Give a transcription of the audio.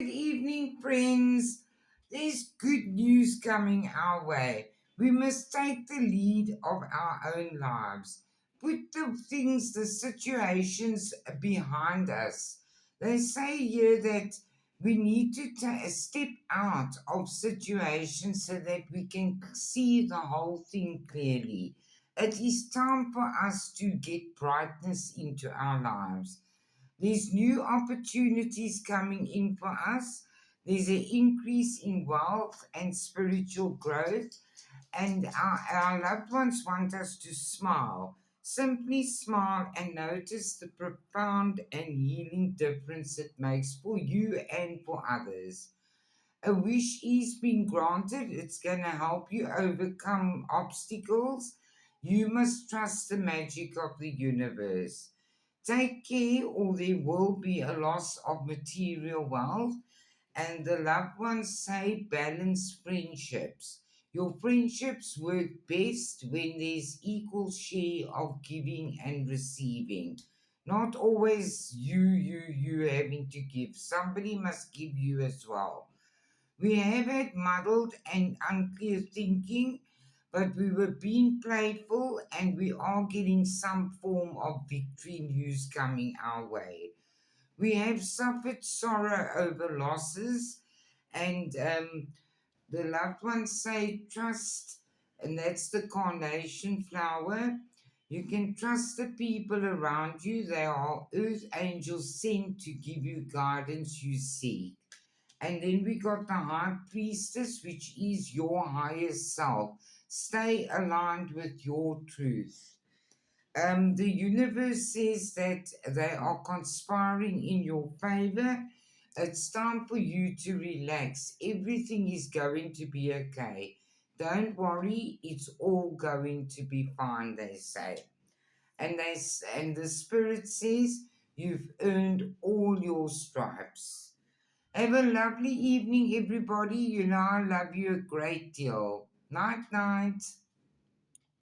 Good evening, friends. There's good news coming our way. We must take the lead of our own lives. Put the things, the situations behind us. They say here that we need to step out of situations so that we can see the whole thing clearly. It is time for us to get brightness into our lives. There's new opportunities coming in for us. There's an increase in wealth and spiritual growth, and our loved ones want us to smile. Simply smile and notice the profound and healing difference it makes for you and for others. A wish is being granted, it's going to help you overcome obstacles. You must trust the magic of the universe. Take care, or there will be a loss of material wealth. And the loved ones say balance friendships. Your friendships work best when there's equal share of giving and receiving. Not always you having to give. Somebody must give you as well. We have had muddled and unclear thinking, but we were being playful and we are getting some form of victory news coming our way. We have suffered sorrow over losses, and the loved ones say trust, and that's the carnation flower. You can trust the people around you, they are earth angels sent to give you guidance you seek. And then we got the high priestess, which is your higher self. Stay aligned with your truth. The universe says that they are conspiring in your favor. It's time for you to relax. Everything is going to be okay. Don't worry, it's all going to be fine, they say. And the spirit says you've earned all your stripes. Have a lovely evening, everybody. You know I love you a great deal. Night, night.